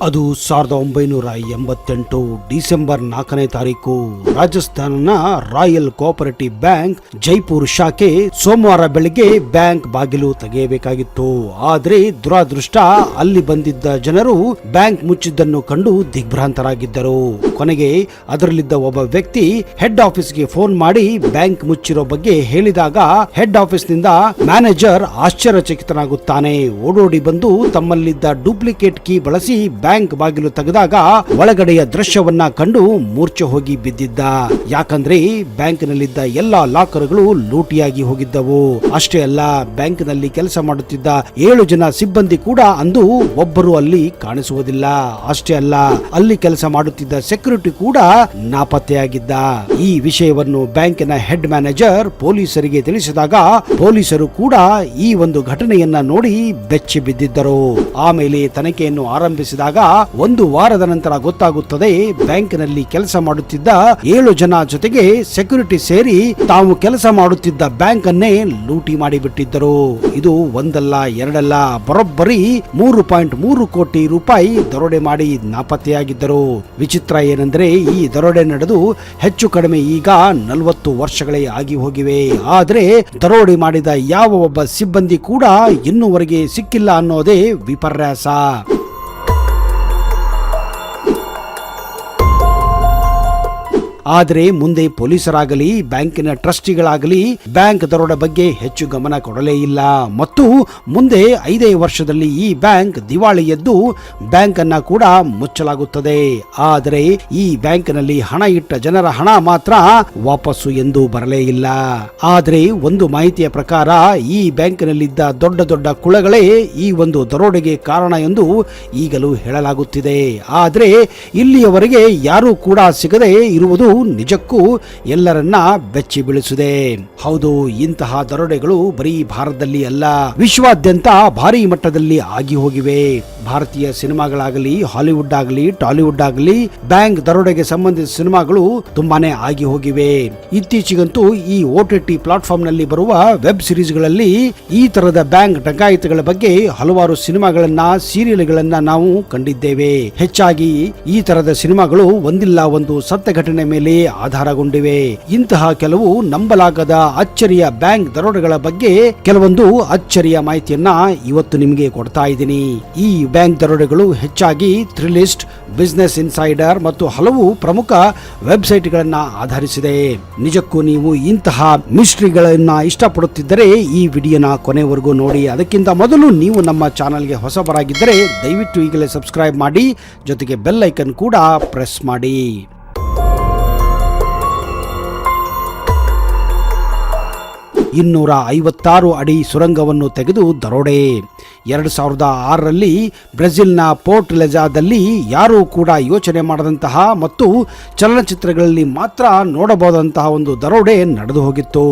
ಅದು 1988 ಡಿಸೆಂಬರ್ 4ನೇ ತಾರೀಕು ರಾಜಸ್ಥಾನನ ರಾಯಲ್ ಕೋಆಪರೇಟಿವ್ ಬ್ಯಾಂಕ್ ಜೈಪುರ್ ಶಾಖೆ ಸೋಮವಾರ ಬೆಳಿಗ್ಗೆ ಬ್ಯಾಂಕ್ ಬಾಗಿಲು ತೆಗೆಯಬೇಕಾಗಿತ್ತು. ಆದರೆ ದುರಾದೃಷ್ಟ, ಅಲ್ಲಿ ಬಂದಿದ್ದ ಜನರು ಬ್ಯಾಂಕ್ ಮುಚ್ಚಿದ್ದನ್ನು ಕಂಡು ದಿಗ್ಭ್ರಾಂತರಾಗಿದ್ದರು. ಕೊನೆಗೆ ಅದರಲ್ಲಿದ್ದ ಒಬ್ಬ ವ್ಯಕ್ತಿ ಹೆಡ್ ಆಫೀಸ್ಗೆ ಫೋನ್ ಮಾಡಿ ಬ್ಯಾಂಕ್ ಮುಚ್ಚಿರೋ ಬಗ್ಗೆ ಹೇಳಿದಾಗ ಹೆಡ್ ಆಫೀಸ್ ನಿಂದ ಮ್ಯಾನೇಜರ್ ಆಶ್ಚರ್ಯಚಕಿತನಾಗುತ್ತಾನೆ. ಓಡೋಡಿ ಬಂದು ತಮ್ಮಲ್ಲಿದ್ದ ಡೂಪ್ಲಿಕೇಟ್ ಕೀ ಬಳಸಿ ಬ್ಯಾಂಕ್ ಬಾಗಿಲು ತೆಗೆದಾಗ ಒಳಗಡೆಯ ದೃಶ್ಯವನ್ನ ಕಂಡು ಮೂರ್ಛೆ ಹೋಗಿ ಬಿದ್ದಿದ್ದ. ಯಾಕಂದ್ರೆ ಬ್ಯಾಂಕ್ನಲ್ಲಿದ್ದ ಎಲ್ಲಾ ಲಾಕರ್ಗಳು ಲೂಟಿಯಾಗಿ ಹೋಗಿದ್ದವು. ಅಷ್ಟೇ ಅಲ್ಲ, ಬ್ಯಾಂಕ್ನಲ್ಲಿ ಕೆಲಸ ಮಾಡುತ್ತಿದ್ದ 7 ಜನ ಸಿಬ್ಬಂದಿ ಕೂಡ ಅಂದು ಒಬ್ಬರು ಅಲ್ಲಿ ಕಾಣಿಸುವುದಿಲ್ಲ. ಅಷ್ಟೇ ಅಲ್ಲ, ಅಲ್ಲಿ ಕೆಲಸ ಮಾಡುತ್ತಿದ್ದ ಸೆಕ್ಯೂರಿಟಿ ಕೂಡ ನಾಪತ್ತೆಯಾಗಿದ್ದ. ಈ ವಿಷಯವನ್ನು ಬ್ಯಾಂಕಿನ ಹೆಡ್ ಮ್ಯಾನೇಜರ್ ಪೊಲೀಸರಿಗೆ ತಿಳಿಸಿದಾಗ ಪೊಲೀಸರು ಕೂಡ ಈ ಒಂದು ಘಟನೆಯನ್ನ ನೋಡಿ ಬೆಚ್ಚಿ ಬಿದ್ದಿದ್ದರು. ಆಮೇಲೆ ತನಿಖೆಯನ್ನು ಆರಂಭಿಸಿದಾಗ 1 ವಾರದ ನಂತರ ಗೊತ್ತಾಗುತ್ತದೆ, ಬ್ಯಾಂಕಿನಲ್ಲಿ ಕೆಲಸ ಮಾಡುತ್ತಿದ್ದ 7 ಜನ ಜೊತೆಗೆ ಸೆಕ್ಯೂರಿಟಿ ಸೇರಿ ತಾವು ಕೆಲಸ ಮಾಡುತ್ತಿದ್ದ ಬ್ಯಾಂಕ್ ಅನ್ನೇ ಲೂಟಿ ಮಾಡಿಬಿಟ್ಟಿದ್ದರು. ಇದು ಒಂದಲ್ಲ ಎರಡಲ್ಲ, ಬರೋಬ್ಬರಿ 3.3 ಕೋಟಿ ರೂಪಾಯಿ ದರೋಡೆ ಮಾಡಿ ನಾಪತ್ತೆಯಾಗಿದ್ದರು. ವಿಚಿತ್ರ ಏನೆಂದರೆ ಈ ದರೋಡೆ ನಡೆದು ಹೆಚ್ಚು ಕಡಿಮೆ ಈಗ 40 ವರ್ಷಗಳೇ ಆಗಿ ಹೋಗಿವೆ. ಆದರೆ ದರೋಡೆ ಮಾಡಿದ ಯಾವ ಒಬ್ಬ ಸಿಬ್ಬಂದಿ ಕೂಡ ಇನ್ನೂವರೆಗೆ ಸಿಕ್ಕಿಲ್ಲ ಅನ್ನೋದೇ ವಿಪರ್ಯಾಸ. ಆದರೆ ಮುಂದೆ ಪೊಲೀಸರಾಗಲಿ ಬ್ಯಾಂಕಿನ ಟ್ರಸ್ಟಿಗಳಾಗಲಿ ಬ್ಯಾಂಕ್ ದರೋಡೆ ಬಗ್ಗೆ ಹೆಚ್ಚು ಗಮನ ಕೊಡಲೇ ಇಲ್ಲ. ಮತ್ತು ಮುಂದೆ 5 ವರ್ಷದಲ್ಲಿ ಈ ಬ್ಯಾಂಕ್ ದಿವಾಳಿ ಎದ್ದು ಬ್ಯಾಂಕ್ ಅನ್ನ ಕೂಡ ಮುಚ್ಚಲಾಗುತ್ತದೆ. ಆದರೆ ಈ ಬ್ಯಾಂಕ್ನಲ್ಲಿ ಹಣ ಇಟ್ಟ ಜನರ ಹಣ ಮಾತ್ರ ವಾಪಸ್ಸು ಎಂದು ಬರಲೇ ಇಲ್ಲ. ಆದರೆ ಒಂದು ಮಾಹಿತಿಯ ಪ್ರಕಾರ ಈ ಬ್ಯಾಂಕಿನಲ್ಲಿದ್ದ ದೊಡ್ಡ ದೊಡ್ಡ ಕುಳಗಳೇ ಈ ಒಂದು ದರೋಡೆಗೆ ಕಾರಣ ಎಂದು ಈಗಲೂ ಹೇಳಲಾಗುತ್ತಿದೆ. ಆದರೆ ಇಲ್ಲಿಯವರೆಗೆ ಯಾರೂ ಕೂಡ ಸಿಗದೆ ಇರುವುದು ನಿಜಕ್ಕೂ ಎಲ್ಲರನ್ನ ಬೆಚ್ಚಿ ಬೀಳಿಸಿದೆ. ಹೌದು, ಇಂತಹ ದರೋಡೆಗಳು ಬರೀ ಭಾರತದಲ್ಲಿ ಅಲ್ಲ, ವಿಶ್ವಾದ್ಯಂತ ಭಾರಿ ಮಟ್ಟದಲ್ಲಿ ಆಗಿ ಹೋಗಿವೆ. ಭಾರತೀಯ ಸಿನಿಮಾಗಳಾಗಲಿ, ಹಾಲಿವುಡ್ ಆಗಲಿ, ಟಾಲಿವುಡ್ ಆಗಲಿ, ಬ್ಯಾಂಕ್ ದರೋಡೆಗೆ ಸಂಬಂಧಿಸಿದ ಸಿನಿಮಾಗಳು ತುಂಬಾನೇ ಆಗಿ ಹೋಗಿವೆ. ಇತ್ತೀಚೆಗಂತೂ ಈ OTT ಪ್ಲಾಟ್ಫಾರ್ಮ್ ನಲ್ಲಿ ಬರುವ ವೆಬ್ ಸಿರೀಸ್ ಗಳಲ್ಲಿ ಈ ತರದ ಬ್ಯಾಂಕ್ ಡಕಾಯಿತಿಗಳ ಬಗ್ಗೆ ಹಲವಾರು ಸಿನಿಮಾಗಳನ್ನ, ಸೀರಿಯಲ್ಗಳನ್ನ ನಾವು ಕಂಡಿದ್ದೇವೆ. ಹೆಚ್ಚಾಗಿ ಈ ತರದ ಸಿನಿಮಾಗಳು ಒಂದಿಲ್ಲ ಒಂದು ಸತ್ಯ ಘಟನೆ ಮೇಲೆ ಆಧಾರಗೊಂಡಿವೆ. ಇಂತಹ ಕೆಲವು ನಂಬಲಾಗದ ಅಚ್ಚರಿಯ ಬ್ಯಾಂಕ್ ದರೋಡೆಗಳ ಬಗ್ಗೆ ಕೆಲವೊಂದು ಅಚ್ಚರಿಯ ಮಾಹಿತಿಯನ್ನ ಇವತ್ತು ನಿಮಗೆ ಕೊಡ್ತಾ ಇದ್ದೀನಿ. ಈ ಬ್ಯಾಂಕ್ ದರೋಡೆಗಳು ಹೆಚ್ಚಾಗಿ ಥ್ರಿಲಿಸ್ಟ್, ಬಿಸಿನೆಸ್ ಇನ್ಸೈಡರ್ ಮತ್ತು ಹಲವು ಪ್ರಮುಖ ವೆಬ್ಸೈಟ್ಗಳನ್ನ ಆಧರಿಸಿದೆ. ನಿಜಕ್ಕೂ ನೀವು ಇಂತಹ ಮಿಸ್ಟ್ರಿಗಳನ್ನ ಇಷ್ಟಪಡುತ್ತಿದ್ದರೆ ಈ ವಿಡಿಯೋನ ಕೊನೆವರೆಗೂ ನೋಡಿ. ಅದಕ್ಕಿಂತ ಮೊದಲು ನೀವು ನಮ್ಮ ಚಾನೆಲ್ಗೆ ಹೊಸಬರಾಗಿದ್ದರೆ ದಯವಿಟ್ಟು ಈಗಲೇ ಸಬ್ಸ್ಕ್ರೈಬ್ ಮಾಡಿ, ಜೊತೆಗೆ ಬೆಲ್ ಐಕನ್ ಕೂಡ ಪ್ರೆಸ್ ಮಾಡಿ. 256 ಅಡಿ ಸುರಂಗವನ್ನು ತೆಗೆದು ದರೋಡೆ. 2006ರಲ್ಲಿ ಬ್ರೆಜಿಲ್ನ ಪೋರ್ಟ್ ಲೆಜಾದಲ್ಲಿ ಯಾರೂ ಕೂಡ ಯೋಚನೆ ಮಾಡದಂತಹ ಮತ್ತು ಚಲನಚಿತ್ರಗಳಲ್ಲಿ ಮಾತ್ರ ನೋಡಬಹುದಂತಹ ಒಂದು ದರೋಡೆ ನಡೆದು ಹೋಗಿತ್ತು.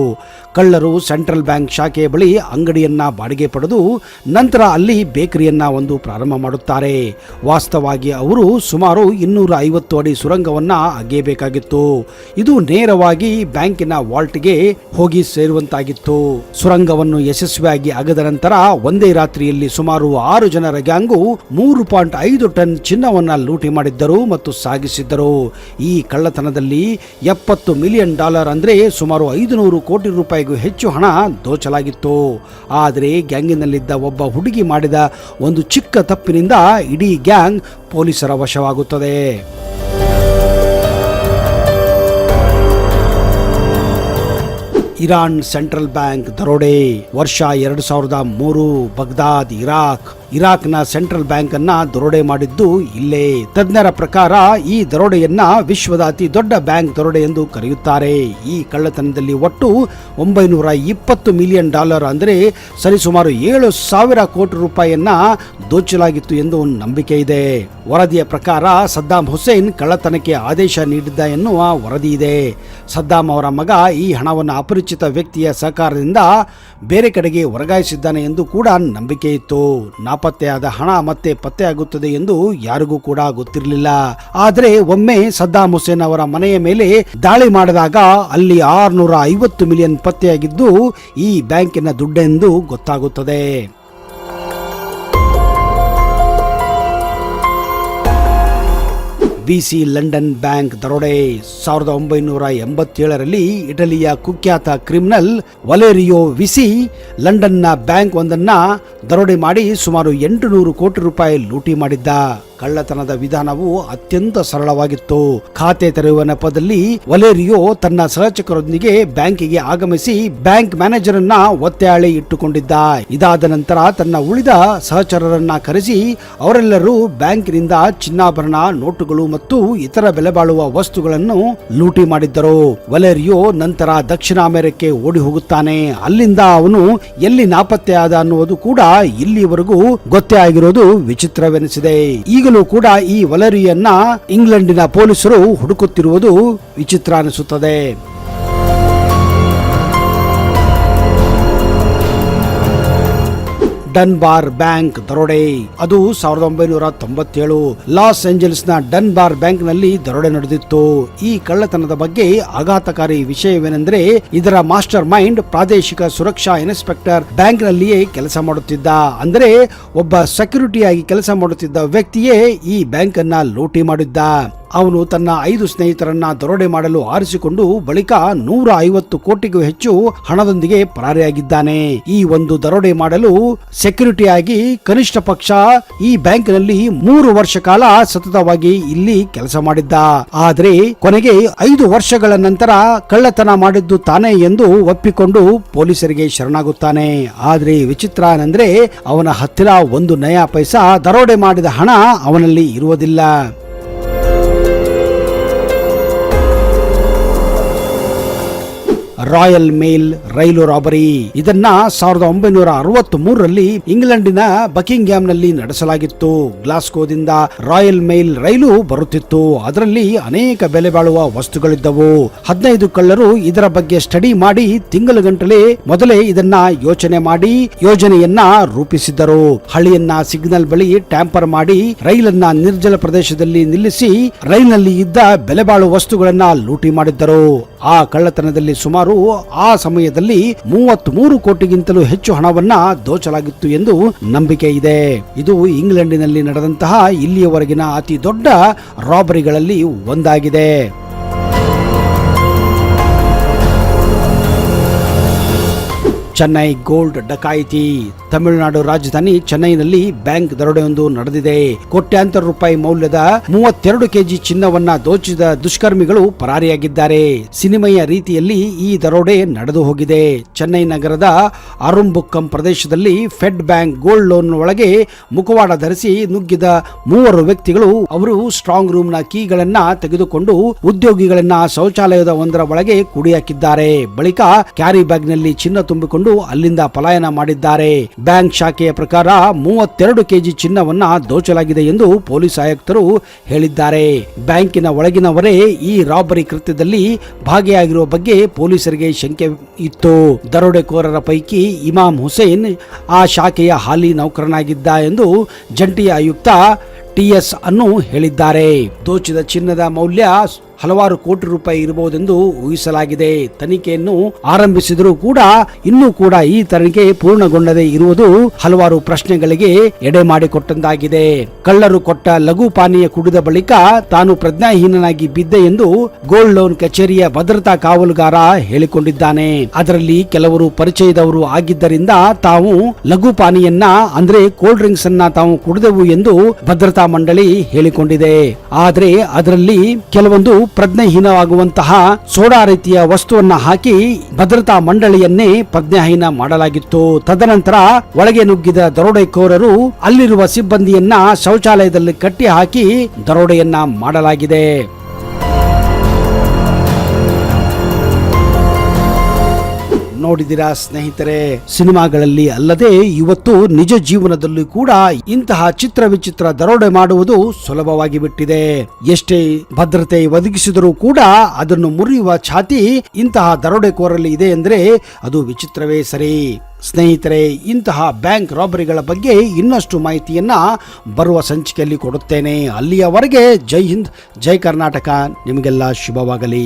ಕಳ್ಳರು ಸೆಂಟ್ರಲ್ ಬ್ಯಾಂಕ್ ಶಾಖೆಯ ಬಳಿ ಅಂಗಡಿಯನ್ನ ಬಾಡಿಗೆ ಪಡೆದು ನಂತರ ಅಲ್ಲಿ ಬೇಕರಿಯನ್ನ ಒಂದು ಪ್ರಾರಂಭ ಮಾಡುತ್ತಾರೆ. ವಾಸ್ತವವಾಗಿ ಅವರು ಸುಮಾರು 250 ಅಡಿ ಸುರಂಗವನ್ನ ಅಗೆಯಬೇಕಾಗಿತ್ತು. ಇದು ನೇರವಾಗಿ ಬ್ಯಾಂಕಿನ ವಾಲ್ಟ್ಗೆ ಹೋಗಿ ಸೇರುವಂತಾಗಿತ್ತು. ಸುರಂಗವನ್ನು ಯಶಸ್ವಿಯಾಗಿ ಅಗೆದ ನಂತರ ಒಂದೇ ರಾತ್ರಿಯಲ್ಲಿ ಸುಮಾರು 6 ಜನರ ಗ್ಯಾಂಗು 3.5 ಟನ್ ಚಿನ್ನವನ್ನ ಲೂಟಿ ಮಾಡಿದ್ದರು ಮತ್ತು ಸಾಗಿಸಿದ್ದರು. ಈ ಕಳ್ಳತನದಲ್ಲಿ $70 ಮಿಲಿಯನ್ ಅಂದ್ರೆ ಸುಮಾರು 500 ಕೋಟಿ ರೂಪಾಯಿಗೂ ಹೆಚ್ಚು ಹಣ ದೋಚಲಾಗಿತ್ತು. ಆದರೆ ಗ್ಯಾಂಗಿನಲ್ಲಿದ್ದ ಒಬ್ಬ ಹುಡುಗಿ ಮಾಡಿದ ಒಂದು ಚಿಕ್ಕ ತಪ್ಪಿನಿಂದ ಇಡೀ ಗ್ಯಾಂಗ್ ಪೊಲೀಸರ ವಶವಾಗುತ್ತದೆ. ಇರಾನ್ ಸೆಂಟ್ರಲ್ ಬ್ಯಾಂಕ್ ದರೋಡೆ. ವರ್ಷ 2003, ಬಗ್ದಾದ್, ಇರಾಕ್ನ ಸೆಂಟ್ರಲ್ ಬ್ಯಾಂಕ್ ಅನ್ನ ದರೋಡೆ ಮಾಡಿದ್ದು ಇಲ್ಲೇ. ತಜ್ಞರ ಪ್ರಕಾರ ಈ ದರೋಡೆಯನ್ನ ವಿಶ್ವದ ಅತಿ ದೊಡ್ಡ ಬ್ಯಾಂಕ್ ದರೋಡೆ ಎಂದು ಕರೆಯುತ್ತಾರೆ. ಈ ಕಳ್ಳತನದಲ್ಲಿ ಒಟ್ಟು $920 ಮಿಲಿಯನ್ ಅಂದರೆ ಸರಿಸುಮಾರು 7,000 ಕೋಟಿ ರೂಪಾಯಿಯನ್ನ ದೋಚಲಾಗಿತ್ತು ಎಂದು ನಂಬಿಕೆ ಇದೆ. ವರದಿಯ ಪ್ರಕಾರ ಸದ್ದಾಂ ಹುಸೇನ್ ಕಳ್ಳತನಕ್ಕೆ ಆದೇಶ ನೀಡಿದ್ದ ಎನ್ನುವ ವರದಿ ಇದೆ. ಸದ್ದಾಂ ಅವರ ಮಗ ಈ ಹಣವನ್ನು ಅಪರಿಚಿತ ವ್ಯಕ್ತಿಯ ಸಹಕಾರದಿಂದ ಬೇರೆ ಕಡೆಗೆ ವರ್ಗಾಯಿಸಿದ್ದಾನೆ ಎಂದು ಕೂಡ ನಂಬಿಕೆ ಇತ್ತು. ನಾಪತ್ತೆಯಾದ ಹಣ ಮತ್ತೆ ಪತ್ತೆಯಾಗುತ್ತದೆ ಎಂದು ಯಾರಿಗೂ ಕೂಡ ಗೊತ್ತಿರಲಿಲ್ಲ. ಆದರೆ ಒಮ್ಮೆ ಸದ್ದಾಂ ಹುಸೇನ್ ಅವರ ಮನೆಯ ಮೇಲೆ ದಾಳಿ ಮಾಡಿದಾಗ ಅಲ್ಲಿ 650 ಮಿಲಿಯನ್ ಪತ್ತೆಯಾಗಿದ್ದು ಈ ಬ್ಯಾಂಕಿನ ದುಡ್ಡೆಂದು ಗೊತ್ತಾಗುತ್ತದೆ. ವಿಸಿ ಲಂಡನ್ ಬ್ಯಾಂಕ್ ದರೋಡೆ 1987ರಲ್ಲಿ ಇಟಲಿಯ ಕುಖ್ಯಾತ ಕ್ರಿಮಿನಲ್ ವಲೆರಿಯೋ ವಿಸಿ ಲಂಡನ್ನ ಬ್ಯಾಂಕ್ ಒಂದನ್ನ ದರೋಡೆ ಮಾಡಿ ಸುಮಾರು 800 ಕೋಟಿ ರೂಪಾಯಿ ಲೂಟಿ ಮಾಡಿದ್ದ. ಕಳ್ಳತನದ ವಿಧಾನವು ಅತ್ಯಂತ ಸರಳವಾಗಿತ್ತು. ಖಾತೆ ತೆರೆಯುವ ನೆಪದಲ್ಲಿ ವಲೆರಿಯೋ ತನ್ನ ಸಹಚಕರೊಂದಿಗೆ ಬ್ಯಾಂಕಿಗೆ ಆಗಮಿಸಿ ಬ್ಯಾಂಕ್ ಮ್ಯಾನೇಜರ್ ಅನ್ನ ಒತ್ತೆಯಾಳಿ ಇಟ್ಟುಕೊಂಡಿದ್ದ. ಇದಾದ ನಂತರ ತನ್ನ ಉಳಿದ ಸಹಚರರನ್ನ ಕರೆಸಿ ಅವರೆಲ್ಲರೂ ಬ್ಯಾಂಕಿನಿಂದ ಚಿನ್ನಾಭರಣ, ನೋಟುಗಳು ಮತ್ತು ಇತರ ಬೆಲೆ ಬಾಳುವ ವಸ್ತುಗಳನ್ನು ಲೂಟಿ ಮಾಡಿದ್ದರು. ವಲೆರಿಯೋ ನಂತರ ದಕ್ಷಿಣ ಅಮೆರಿಕಕ್ಕೆ ಓಡಿ ಹೋಗುತ್ತಾನೆ. ಅಲ್ಲಿಂದ ಅವನು ಎಲ್ಲಿ ನಾಪತ್ತೆಯಾದ ಅನ್ನುವುದು ಕೂಡ ಇಲ್ಲಿವರೆಗೂ ಗೊತ್ತೇ ಆಗಿರೋದು ವಿಚಿತ್ರವೆನಿಸಿದೆ. ಈಗಲೂ ಕೂಡ ಈ ವಲೆರಿಯನ್ನ ಇಂಗ್ಲೆಂಡಿನ ಪೊಲೀಸರು ಹುಡುಕುತ್ತಿರುವುದು ವಿಚಿತ್ರ ಅನಿಸುತ್ತದೆ. ಡನ್ಬಾರ್ ಬ್ಯಾಂಕ್ ದರೋಡೆ. ಅದು 1997 ಲಾಸ್ ಏಂಜಲ್ಸ್ ನ ಡನ್ಬಾರ್ ಬ್ಯಾಂಕ್ ನಲ್ಲಿ ದರೋಡೆ ನಡೆದಿತ್ತು. ಈ ಕಳ್ಳತನದ ಬಗ್ಗೆ ಆಘಾತಕಾರಿ ವಿಷಯವೇನೆಂದ್ರೆ ಇದರ ಮಾಸ್ಟರ್ ಮೈಂಡ್ ಪ್ರಾದೇಶಿಕ ಸುರಕ್ಷಾ ಇನ್ಸ್ಪೆಕ್ಟರ್ ಬ್ಯಾಂಕ್ ನಲ್ಲಿಯೇ ಕೆಲಸ ಮಾಡುತ್ತಿದ್ದ. ಅಂದರೆ ಒಬ್ಬ ಸೆಕ್ಯೂರಿಟಿಯಾಗಿ ಕೆಲಸ ಮಾಡುತ್ತಿದ್ದ ವ್ಯಕ್ತಿಯೇ ಈ ಬ್ಯಾಂಕ್ ಅನ್ನ ಲೂಟಿ ಮಾಡಿದ್ದ. ಅವನು ತನ್ನ 5 ಸ್ನೇಹಿತರನ್ನ ದರೋಡೆ ಮಾಡಲು ಆರಿಸಿಕೊಂಡು ಬಳಿಕ 150 ಕೋಟಿಗೂ ಹೆಚ್ಚು ಹಣದೊಂದಿಗೆ ಪರಾರಿಯಾಗಿದ್ದಾನೆ. ಈ ಒಂದು ದರೋಡೆ ಮಾಡಲು ಸೆಕ್ಯೂರಿಟಿಯಾಗಿ ಕನಿಷ್ಠ ಪಕ್ಷ ಈ ಬ್ಯಾಂಕ್ ನಲ್ಲಿ 3 ವರ್ಷ ಕಾಲ ಸತತವಾಗಿ ಇಲ್ಲಿ ಕೆಲಸ ಮಾಡಿದ್ದ. ಆದ್ರೆ ಕೊನೆಗೆ 5 ವರ್ಷಗಳ ನಂತರ ಕಳ್ಳತನ ಮಾಡಿದ್ದು ತಾನೇ ಎಂದು ಒಪ್ಪಿಕೊಂಡು ಪೊಲೀಸರಿಗೆ ಶರಣಾಗುತ್ತಾನೆ. ಆದ್ರೆ ವಿಚಿತ್ರ ಏನಂದ್ರೆ ಅವನ ಹತ್ತಿರ 1 ನಯಾ ಪೈಸಾ ದರೋಡೆ ಮಾಡಿದ ಹಣ ಅವನಲ್ಲಿ ಇರುವುದಿಲ್ಲ. ರಾಯಲ್ ಮೇಲ್ ರೈಲು ರಾಬರಿ. ಇದನ್ನ 1963ರಲ್ಲಿ ಇಂಗ್ಲೆಂಡಿನ ಬಕಿಂಗ್ಹ್ಯಾಮ್ ನಲ್ಲಿ ನಡೆಸಲಾಗಿತ್ತು. ಗ್ಲಾಸ್ಗೋದಿಂದ ರಾಯಲ್ ಮೇಲ್ ರೈಲು ಬರುತ್ತಿತ್ತು. ಅದರಲ್ಲಿ ಅನೇಕ ಬೆಲೆ ಬಾಳುವ ವಸ್ತುಗಳಿದ್ದವು. 15 ಕಳ್ಳರು ಇದರ ಬಗ್ಗೆ ಸ್ಟಡಿ ಮಾಡಿ ತಿಂಗಳುಗಟ್ಟಲೆ ಮೊದಲೇ ಇದನ್ನ ಯೋಚನೆ ಮಾಡಿ ಯೋಜನೆಯನ್ನ ರೂಪಿಸಿದ್ದರು. ಹಳಿಯನ್ನ ಸಿಗ್ನಲ್ ಬಳಿ ಟ್ಯಾಂಪರ್ ಮಾಡಿ ರೈಲನ್ನ ನಿರ್ಜಲ ಪ್ರದೇಶದಲ್ಲಿ ನಿಲ್ಲಿಸಿ ರೈಲ್ನಲ್ಲಿ ಇದ್ದ ಬೆಲೆ ಬಾಳುವ ವಸ್ತುಗಳನ್ನ ಲೂಟಿ ಮಾಡಿದ್ದರು. ಆ ಕಳ್ಳತನದಲ್ಲಿ ಸುಮಾರು ಆ ಸಮಯದಲ್ಲಿ 33 ಕೋಟಿಗಿಂತಲೂ ಹೆಚ್ಚು ಹಣವನ್ನ ದೋಚಲಾಗಿತ್ತು ಎಂದು ನಂಬಿಕೆ ಇದೆ. ಇದು ಇಂಗ್ಲೆಂಡಿನಲ್ಲಿ ನಡೆದಂತಹ ಇಲ್ಲಿಯವರೆಗಿನ ಅತಿ ದೊಡ್ಡ ರಾಬರಿಗಳಲ್ಲಿ ಒಂದಾಗಿದೆ. ಚೆನ್ನೈ ಗೋಲ್ಡ್ ಡಕಾಯಿತಿ. ತಮಿಳುನಾಡು ರಾಜಧಾನಿ ಚೆನ್ನೈನಲ್ಲಿ ಬ್ಯಾಂಕ್ ದರೋಡೆಯೊಂದು ನಡೆದಿದೆ. ಕೋಟ್ಯಾಂತರ ರೂಪಾಯಿ ಮೌಲ್ಯದ 32 ಕೆಜಿ ಚಿನ್ನವನ್ನ ದೋಚಿದ ದುಷ್ಕರ್ಮಿಗಳು ಪರಾರಿಯಾಗಿದ್ದಾರೆ. ಸಿನಿಮೆಯ ರೀತಿಯಲ್ಲಿ ಈ ದರೋಡೆ ನಡೆದು ಹೋಗಿದೆ. ಚೆನ್ನೈ ನಗರದ ಅರುಂಬುಕ್ಕಂ ಪ್ರದೇಶದಲ್ಲಿ ಫೆಡ್ ಬ್ಯಾಂಕ್ ಗೋಲ್ಡ್ ಲೋನ್ ಒಳಗೆ ಮುಖವಾಡ ಧರಿಸಿ ನುಗ್ಗಿದ 3 ವ್ಯಕ್ತಿಗಳು ಅವರು ಸ್ಟ್ರಾಂಗ್ ರೂಮ್ ನ ಕೀಗಳನ್ನ ತೆಗೆದುಕೊಂಡು ಉದ್ಯೋಗಿಗಳನ್ನ ಶೌಚಾಲಯದ ಒಂದರ ಒಳಗೆ ಕೂಡಿಹಾಕಿದ್ದಾರೆ. ಬಳಿಕ ಕ್ಯಾರಿ ಬ್ಯಾಗ್ ನಲ್ಲಿ ಚಿನ್ನ ತುಂಬಿಕೊಂಡು ಅಲ್ಲಿಂದ ಪಲಾಯನ ಮಾಡಿದ್ದಾರೆ. ಬ್ಯಾಂಕ್ ಶಾಖೆಯ ಪ್ರಕಾರ 32 ಕೆಜಿ ಚಿನ್ನವನ್ನ ದೋಚಲಾಗಿದೆ ಎಂದು ಪೊಲೀಸ್ ಆಯುಕ್ತರು ಹೇಳಿದ್ದಾರೆ. ಬ್ಯಾಂಕಿನ ಒಳಗಿನವರೇ ಈ ರಾಬರಿ ಕೃತ್ಯದಲ್ಲಿ ಭಾಗಿಯಾಗಿರುವ ಬಗ್ಗೆ ಪೊಲೀಸರಿಗೆ ಶಂಕೆ ಇತ್ತು. ದರೋಡೆಕೋರರ ಪೈಕಿ ಇಮಾಮ್ ಹುಸೇನ್ ಆ ಶಾಖೆಯ ಹಾಲಿ ನೌಕರನಾಗಿದ್ದ ಎಂದು ಜಂಟಿ ಆಯುಕ್ತ ಟಿಎಸ್ ಅನ್ನು ಹೇಳಿದ್ದಾರೆ. ದೋಚಿದ ಚಿನ್ನದ ಮೌಲ್ಯ ಹಲವಾರು ಕೋಟಿ ರೂಪಾಯಿ ಇರಬಹುದೆಂದು ಊಹಿಸಲಾಗಿದೆ. ತನಿಖೆಯನ್ನು ಆರಂಭಿಸಿದರೂ ಕೂಡ ಇನ್ನೂ ಕೂಡ ಈ ತನಿಖೆ ಪೂರ್ಣಗೊಂಡದೇ ಇರುವುದು ಹಲವಾರು ಪ್ರಶ್ನೆಗಳಿಗೆ ಎಡೆ ಮಾಡಿಕೊಟ್ಟಂತಾಗಿದೆ. ಕಳ್ಳರು ಕೊಟ್ಟ ಲಘು ಪಾನೀಯ ಕುಡಿದ ಬಳಿಕ ತಾನು ಪ್ರಜ್ಞಾಹೀನನಾಗಿ ಬಿದ್ದೆ ಎಂದು ಗೋಲ್ಡ್ ಲೋನ್ ಕಚೇರಿಯ ಭದ್ರತಾ ಕಾವಲುಗಾರ ಹೇಳಿಕೊಂಡಿದ್ದಾನೆ. ಅದರಲ್ಲಿ ಕೆಲವರು ಪರಿಚಯದವರು ಆಗಿದ್ದರಿಂದ ತಾವು ಲಘು ಪಾನೀಯನ್ನ ಅಂದ್ರೆ ಕೋಲ್ಡ್ ಡ್ರಿಂಕ್ಸ್ ಅನ್ನ ತಾವು ಕುಡಿದೆವು ಎಂದು ಭದ್ರತಾ ಮಂಡಳಿ ಹೇಳಿಕೊಂಡಿದೆ. ಆದ್ರೆ ಅದರಲ್ಲಿ ಕೆಲವೊಂದು ಪ್ರಜ್ಞಾಹೀನವಾಗುವಂತಹ ಸೋಡಾ ರೀತಿಯ ವಸ್ತುವನ್ನ ಹಾಕಿ ಭದ್ರತಾ ಮಂಡಳಿಯನ್ನೇ ಪ್ರಜ್ಞಾಹೀನ ಮಾಡಲಾಗಿತ್ತು. ತದನಂತರ ಒಳಗೆ ನುಗ್ಗಿದ ದರೋಡೆಕೋರರು ಅಲ್ಲಿರುವ ಸಿಬ್ಬಂದಿಯನ್ನ ಶೌಚಾಲಯದಲ್ಲಿ ಕಟ್ಟಿ ಹಾಕಿ ದರೋಡೆಯನ್ನ ಮಾಡಲಾಗಿದೆ. ನೋಡಿದಿರಾ ಸ್ನೇಹಿತರೆ, ಸಿನಿಮಾಗಳಲ್ಲಿ ಅಲ್ಲದೆ ಇವತ್ತು ನಿಜ ಜೀವನದಲ್ಲಿ ಕೂಡ ಇಂತಹ ಚಿತ್ರ ವಿಚಿತ್ರ ದರೋಡೆ ಮಾಡುವುದು ಸುಲಭವಾಗಿ ಬಿಟ್ಟಿದೆ. ಎಷ್ಟೇ ಭದ್ರತೆ ಒದಗಿಸಿದರೂ ಕೂಡ ಅದನ್ನು ಮುರಿಯುವ ಛಾತಿ ಇಂತಹ ದರೋಡೆಕೋರಲ್ಲಿ ಇದೆ ಅಂದ್ರೆ ಅದು ವಿಚಿತ್ರವೇ ಸರಿ. ಸ್ನೇಹಿತರೆ, ಇಂತಹ ಬ್ಯಾಂಕ್ ರಾಬರಿಗಳ ಬಗ್ಗೆ ಇನ್ನಷ್ಟು ಮಾಹಿತಿಯನ್ನ ಬರುವ ಸಂಚಿಕೆಯಲ್ಲಿ ಕೊಡುತ್ತೇನೆ. ಅಲ್ಲಿಯವರೆಗೆ ಜೈ ಹಿಂದ್, ಜೈ ಕರ್ನಾಟಕ. ನಿಮಗೆಲ್ಲ ಶುಭವಾಗಲಿ.